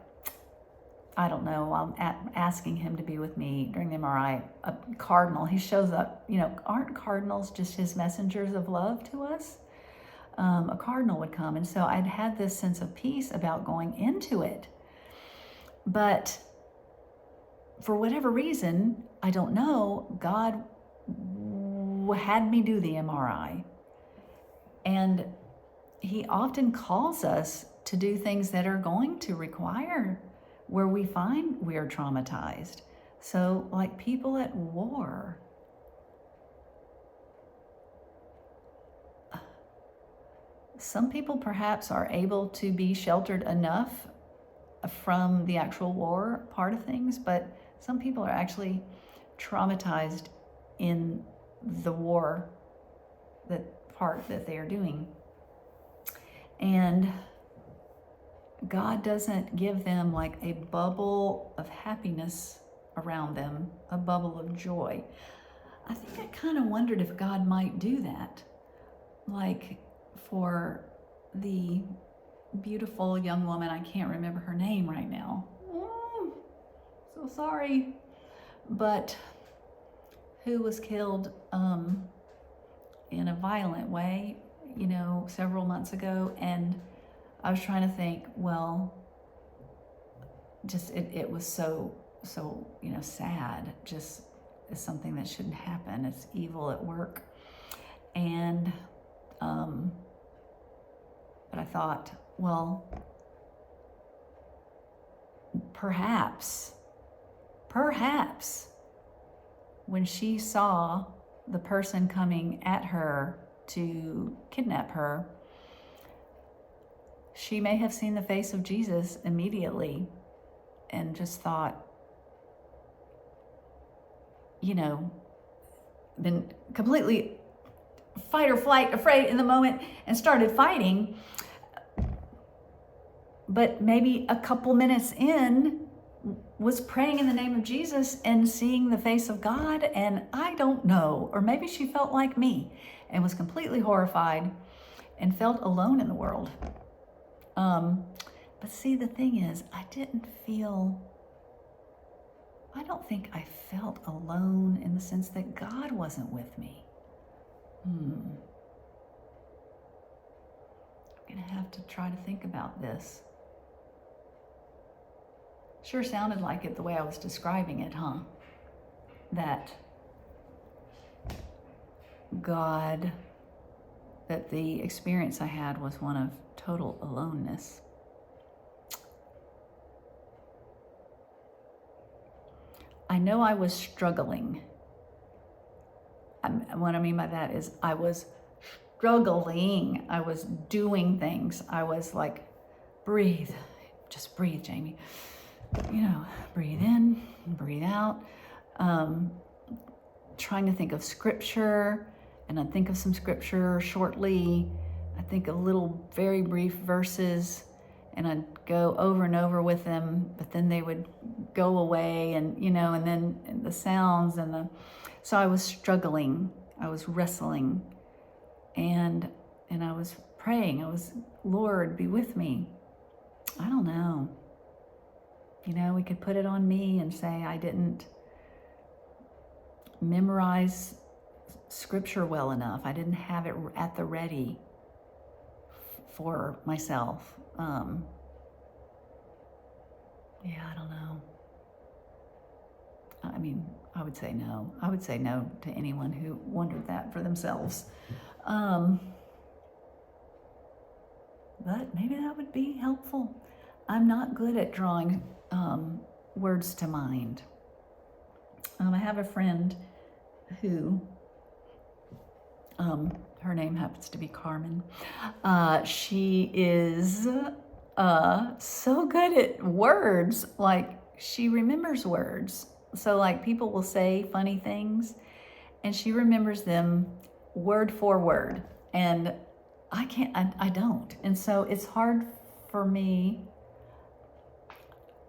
[SPEAKER 1] I don't know, I'm asking him to be with me during the MRI, a cardinal, he shows up, aren't cardinals just his messengers of love to us? A cardinal would come. And so I'd had this sense of peace about going into it. But for whatever reason, I don't know, God had me do the MRI. And he often calls us to do things that are going to require where we find we are traumatized. So, like people at war, some people perhaps are able to be sheltered enough from the actual war part of things, but some people are actually traumatized in the war, that part that they are doing. And God doesn't give them like a bubble of happiness around them, a bubble of joy. I think I kind of wondered if God might do that, like for the beautiful young woman, I can't remember her name right now. Oh, so sorry. But who was killed in a violent way, several months ago. And I was trying to think, well, just it was so sad. Just is something that shouldn't happen. It's evil at work. And but I thought, well, perhaps when she saw the person coming at her to kidnap her, she may have seen the face of Jesus immediately and just thought, been completely fight or flight, afraid in the moment, and started fighting. But maybe a couple minutes in, was praying in the name of Jesus and seeing the face of God, and I don't know. Or maybe she felt like me and was completely horrified and felt alone in the world. But see, the thing is, I don't think I felt alone in the sense that God wasn't with me. I'm gonna have to try to think about this. Sure sounded like it the way I was describing it, huh? That the experience I had was one of total aloneness. I know I was struggling. What I mean by that is I was struggling. I was doing things. I was like, breathe. Just breathe, Jamie. Breathe in, breathe out. Trying to think of scripture, and I'd think of some scripture shortly. I think of little very brief verses, and I'd go over and over with them, but then they would go away, and and then the sounds so I was struggling, I was wrestling, and I was praying. I was, Lord, be with me. I don't know. We could put it on me and say I didn't memorize scripture well enough. I didn't have it at the ready for myself. I don't know. I mean, I would say no. I would say no to anyone who wondered that for themselves. But maybe that would be helpful. I'm not good at drawing words to mind. I have a friend who, her name happens to be Carmen. She is so good at words, like she remembers words. So like people will say funny things and she remembers them word for word. And I don't. And so it's hard for me.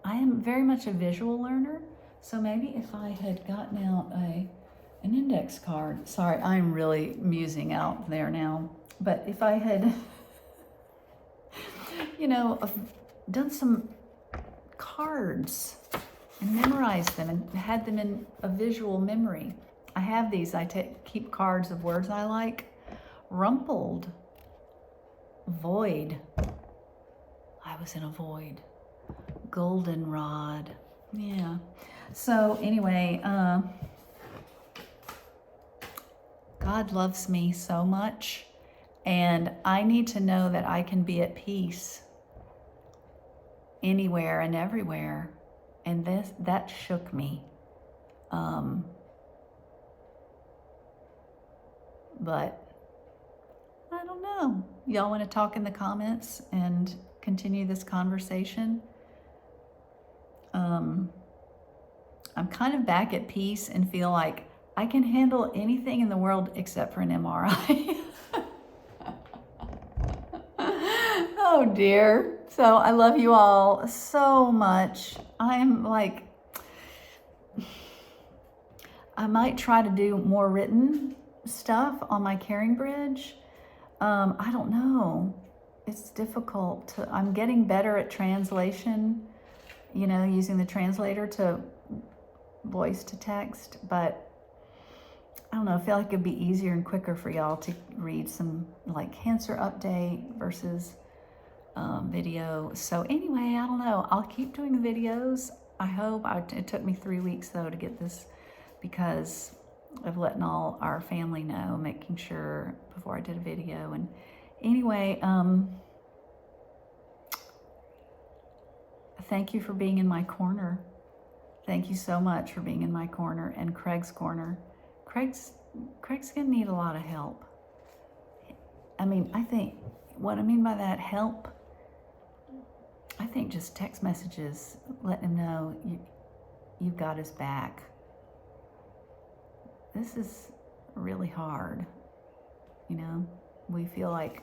[SPEAKER 1] I am very much a visual learner. So maybe if I had gotten out an index card, sorry, I'm really musing out there now. But if I had, done some cards and memorized them and had them in a visual memory. I have these, keep cards of words I like. Rumpled, void. I was in a void. Goldenrod. Yeah. So anyway, God loves me so much, and I need to know that I can be at peace anywhere and everywhere. And that shook me. But I don't know. Y'all want to talk in the comments and continue this conversation? I'm kind of back at peace and feel like I can handle anything in the world except for an MRI. Oh dear. So I love you all so much. I'm like, I might try to do more written stuff on my Caring Bridge. I don't know. It's difficult I'm getting better at translation, using the translator to voice to text, but I don't know, I feel like it'd be easier and quicker for y'all to read some like cancer update versus video. So anyway, I don't know. I'll keep doing the videos. I hope. It took me 3 weeks though to get this because of letting all our family know, making sure before I did a video. And anyway, thank you for being in my corner. Thank you so much for being in my corner and Craig's corner. Craig's gonna need a lot of help. I mean, what I mean by that help, I think just text messages, letting him know you've got his back. This is really hard, we feel like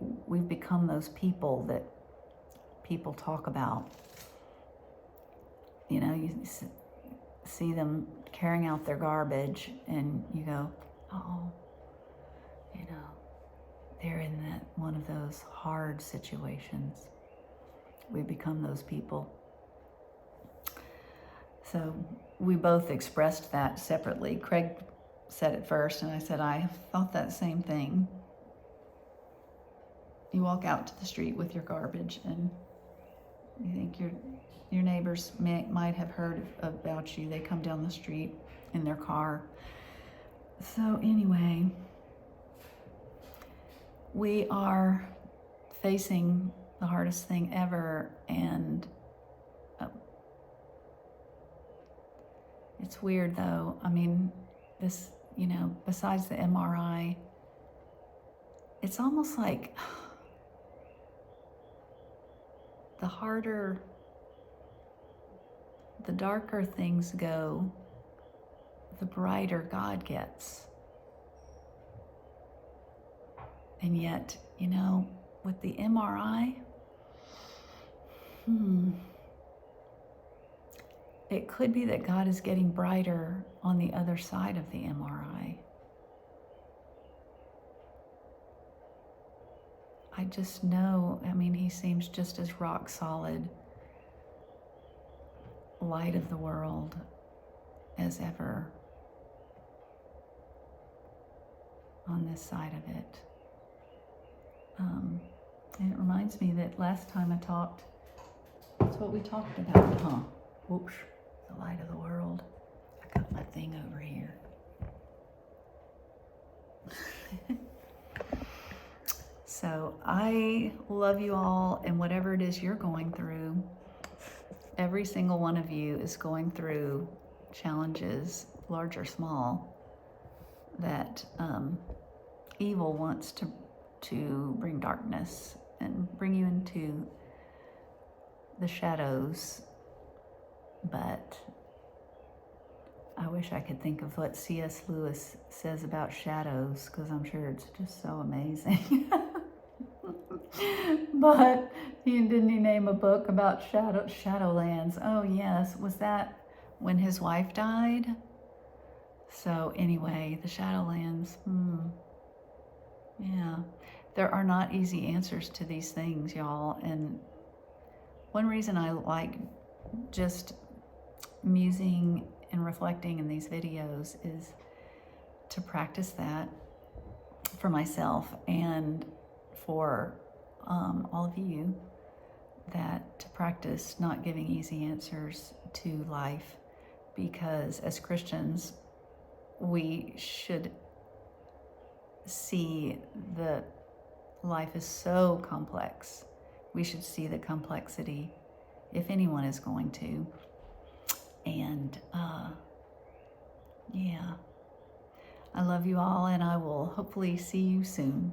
[SPEAKER 1] we've become those people that people talk about. You see them carrying out their garbage and you go, oh, they're in one of those hard situations. We become those people. So we both expressed that separately. Craig said it first, and I said, I thought that same thing. You walk out to the street with your garbage, and you think your neighbors might have heard about you. They come down the street in their car. So anyway, we are facing the hardest thing ever, and it's weird though. I mean, this, besides the MRI, it's almost like the darker things go, the brighter God gets. And yet, with the MRI, it could be that God is getting brighter on the other side of the MRI. I just know, he seems just as rock solid, light of the world as ever on this side of it. And it reminds me that last time I talked, that's what we talked about, huh? Whoops, the light of the world. I got my thing over here. So I love you all, and whatever it is you're going through, every single one of you is going through challenges, large or small, that evil wants to bring darkness and bring you into the shadows. But I wish I could think of what C.S. Lewis says about shadows, because I'm sure it's just so amazing. But didn't he name a book about Shadowlands? Oh yes, was that when his wife died? So anyway, the Shadowlands. Yeah, there are not easy answers to these things, y'all. And one reason I like just musing and reflecting in these videos is to practice that for myself and for all of you, that to practice not giving easy answers to life, because as Christians, we should see that life is so complex. We should see the complexity, if anyone is going to. And yeah, I love you all, and I will hopefully see you soon.